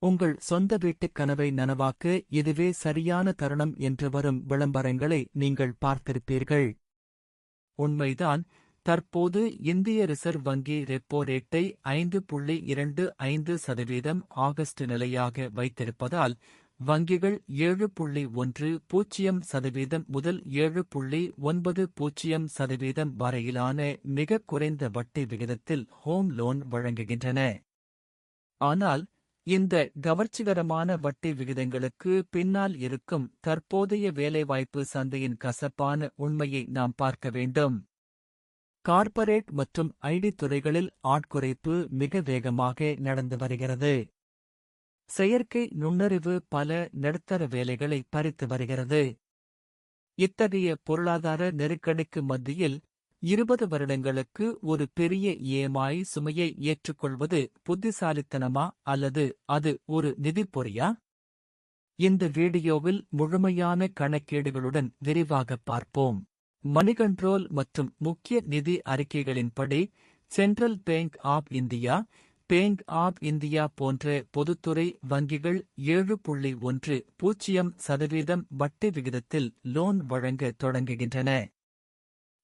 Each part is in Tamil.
உங்கள் சொந்த வீட்டுக் கனவை நனவாக்க இதுவே சரியான தருணம் என்று வரும் விளம்பரங்களை நீங்கள் பார்த்திருப்பீர்கள். உண்மைதான். தற்போது இந்திய ரிசர்வ் வங்கி ரெப்போ ரேட்டை 5.25% ஆகஸ்ட் நிலையாக வைத்திருப்பதால் வங்கிகள் 7.10% முதல் 7.90% வரையிலான மிகக் குறைந்த வட்டி விகிதத்தில் ஹோம் லோன் வழங்குகின்றன. ஆனால் இந்த கவர்ச்சிகரமான வட்டி விகிதங்களுக்கு பின்னால் இருக்கும் தற்போதைய வேலைவாய்ப்பு சந்தையின் கசப்பான உண்மையை நாம் பார்க்க வேண்டும். கார்ப்பரேட் மற்றும் ஐடி துறைகளில் ஆட்குறைப்பு மிக வேகமாக நடந்து வருகிறது. செயற்கை நுண்ணறிவு பல நடுத்தர வேலைகளை பறித்து வருகிறது. இத்தகைய பொருளாதார நெருக்கடிக்கு மத்தியில் 20 வருடங்களுக்கு ஒரு பெரிய EMI சுமையை ஏற்றுக்கொள்வது புத்திசாலித்தனமா அல்லது அது ஒரு நிதிப்பொறியா? இந்த வீடியோவில் முழுமையான கணக்கீடுகளுடன் விரிவாகப் பார்ப்போம். மணி கண்ட்ரோல் மற்றும் முக்கிய நிதி அறிக்கைகளின்படி central bank of India, bank of India போன்ற பொதுத்துறை வங்கிகள் 7.10% வட்டி விகிதத்தில் லோன் வழங்க தொடங்குகின்றன.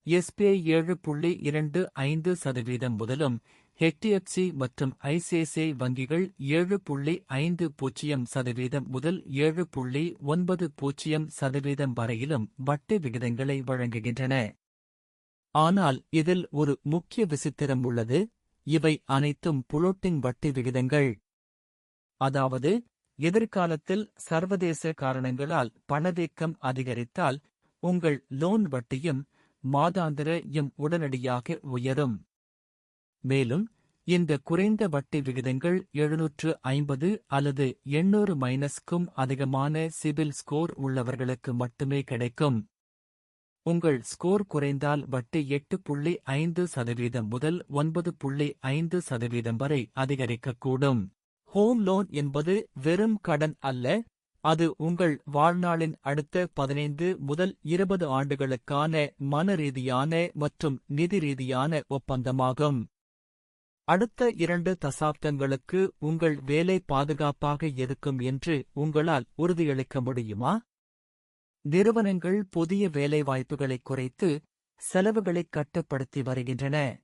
SBI 7.25% முதலும் HDFC மற்றும் ICICI வங்கிகள் 7.50% முதல் 7.90% வரையிலும் வட்டி விகிதங்களை வழங்குகின்றன. ஆனால் இதில் ஒரு முக்கிய விசித்திரம் உள்ளது. இவை அனைத்தும் புளோட்டிங் வட்டி விகிதங்கள். அதாவது எதிர்காலத்தில் சர்வதேச காரணங்களால் பணவீக்கம் அதிகரித்தால் உங்கள் லோன் வட்டியும் மாதாந்திர உடனடியாக உயரும். மேலும் இந்த குறைந்த வட்டி விகிதங்கள் 750 அல்லது 800-க்கும் அதிகமான சிபில் ஸ்கோர் உள்ளவர்களுக்கு மட்டுமே கிடைக்கும். உங்கள் ஸ்கோர் குறைந்தால் வட்டி 8.5% முதல் 9.5% வரை அதிகரிக்கக்கூடும். ஹோம் லோன் என்பது வெறும் கடன் அல்ல, அது உங்கள் வாழ்நாளின் அடுத்த 15 முதல் 20 ஆண்டுகளுக்கான மனரீதியான மற்றும் நிதி ரீதியான ஒப்பந்தமாகும். அடுத்த 2 தசாப்தங்களுக்கு உங்கள் வேலை பாதுகாப்பாக இருக்கும் என்று உங்களால் உறுதியளிக்க முடியுமா? நிறுவனங்கள் புதிய வேலைவாய்ப்புகளை குறைத்து செலவுகளைக் கட்டுப்படுத்தி வருகின்றன.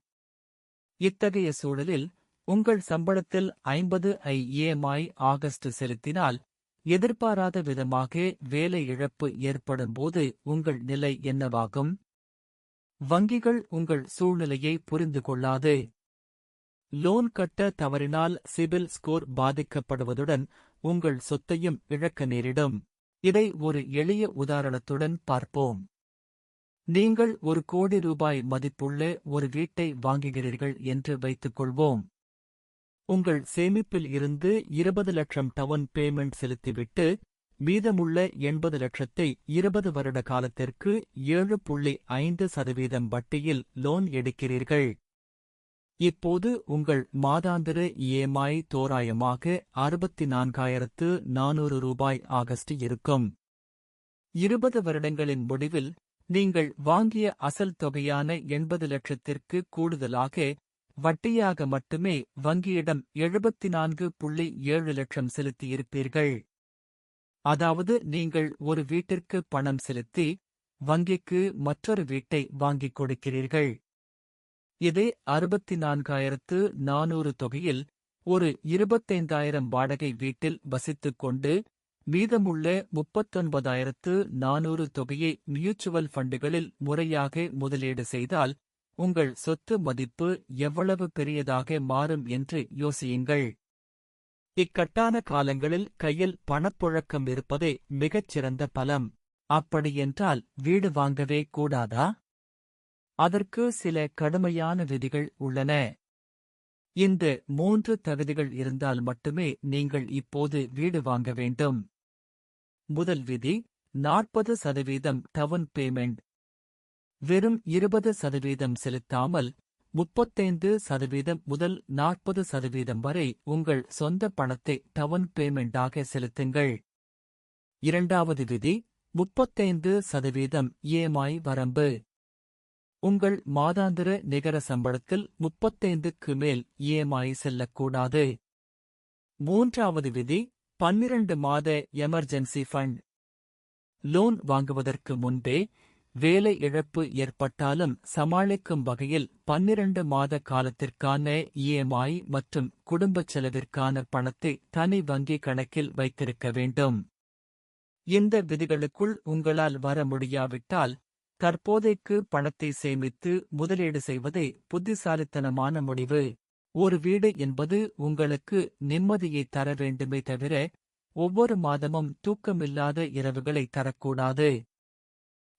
இத்தகைய சூழலில் உங்கள் சம்பளத்தில் 50 EMI ஆகஸ்ட் செலுத்தினால் எதிர்பாராத விதமாக வேலை இழப்பு ஏற்படும்போது உங்கள் நிலை என்னவாகும்? வங்கிகள் உங்கள் சூழ்நிலையை புரிந்து கொள்ளாது. லோன் கட்ட தவறினால் சிபில் ஸ்கோர் பாதிக்கப்படுவதுடன் உங்கள் சொத்தையும் இழக்க நேரிடும். இதை ஒரு எளிய உதாரணத்துடன் பார்ப்போம். நீங்கள் ₹1 கோடி மதிப்புள்ள ஒரு வீட்டை வாங்குகிறீர்கள் என்று வைத்துக்கொள்வோம். உங்கள் சேமிப்பில் இருந்து 20 லட்சம் டவுன் பேமெண்ட் செலுத்திவிட்டு மீதமுள்ள 80 லட்சத்தை 20 வருட காலத்திற்கு 7.5% வட்டியில் லோன் எடுக்கிறீர்கள். இப்போது உங்கள் மாதாந்திர EMI தோராயமாக ₹64,400 ஆகஸ்ட் இருக்கும். 20 வருடங்களின் முடிவில் நீங்கள் வாங்கிய அசல் தொகையான 80 லட்சத்திற்கு கூடுதலாக வட்டியாக மட்டுமே வங்கியிடம் 74.7 லட்சம் செலுத்தியிருப்பீர்கள். அதாவது நீங்கள் ஒரு வீட்டிற்கு பணம் செலுத்தி வங்கிக்கு மற்றொரு வீட்டை வாங்கிக் கொடுக்கிறீர்கள். இதே 64,400 தொகையில் ஒரு 25,000 வாடகை வீட்டில் வசித்துக்கொண்டு மீதமுள்ள 39,400 தொகையை மியூச்சுவல் ஃபண்டுகளில் முறையாக முதலீடு செய்தால் உங்கள் சொத்து மதிப்பு எவ்வளவு பெரியதாக மாறும் என்று யோசியுங்கள். இக்கட்டான காலங்களில் கையில் பணப்புழக்கம் இருப்பதே மிகச் சிறந்த பலம். அப்படியென்றால் வீடு வாங்கவே கூடாதா? அதற்கு சில கடுமையான விதிகள் உள்ளன. இந்த 3 தகுதிகள் இருந்தால் மட்டுமே நீங்கள் இப்போது வீடு வாங்க வேண்டும். முதல் விதி 40% டவுன் பேமெண்ட். வெறும் 20% செலுத்தாமல் 35% முதல் 40% வரை உங்கள் சொந்த பணத்தை டவுன் பேமெண்டாக செலுத்துங்கள். இரண்டாவது விதி 35% EMI வரம்பு. உங்கள் மாதாந்திர நிகர சம்பளத்தில் 35க்கு மேல் EMI செல்லக்கூடாது. மூன்றாவது விதி 12 மாத எமர்ஜென்சி ஃபண்ட். லோன் வாங்குவதற்கு முன்பே வேலை இழப்பு ஏற்பட்டாலும் சமாளிக்கும் வகையில் 12 மாத காலத்திற்கான இஎம்ஐ மற்றும் குடும்பச் செலவிற்கான பணத்தை தனி வங்கி கணக்கில் வைத்திருக்க வேண்டும். இந்த விதிகளுக்குள் உங்களால் வர முடியாவிட்டால் தற்போதைக்கு பணத்தை சேமித்து முதலீடு செய்வதே புத்திசாலித்தனமான முடிவு. ஒரு வீடு என்பது உங்களுக்கு நிம்மதியை தர வேண்டுமே தவிர ஒவ்வொரு மாதமும் தூக்கமில்லாத இரவுகளை தரக்கூடாது.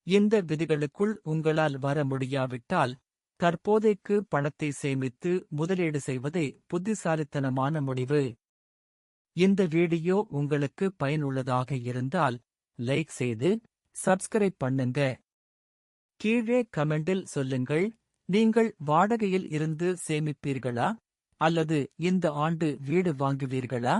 இந்த விதிகளுக்குள் உங்களால் வர முடியாவிட்டால் தற்போதைக்கு பணத்தை சேமித்து முதலீடு செய்வதே புத்திசாலித்தனமான முடிவு. இந்த வீடியோ உங்களுக்கு பயனுள்ளதாக இருந்தால் லைக் செய்து சப்ஸ்கிரைப் பண்ணுங்க. கீழே கமெண்டில் சொல்லுங்கள், நீங்கள் வாடகையில் இருந்து சேமிப்பீர்களா அல்லது இந்த ஆண்டு வீடு வாங்குவீர்களா?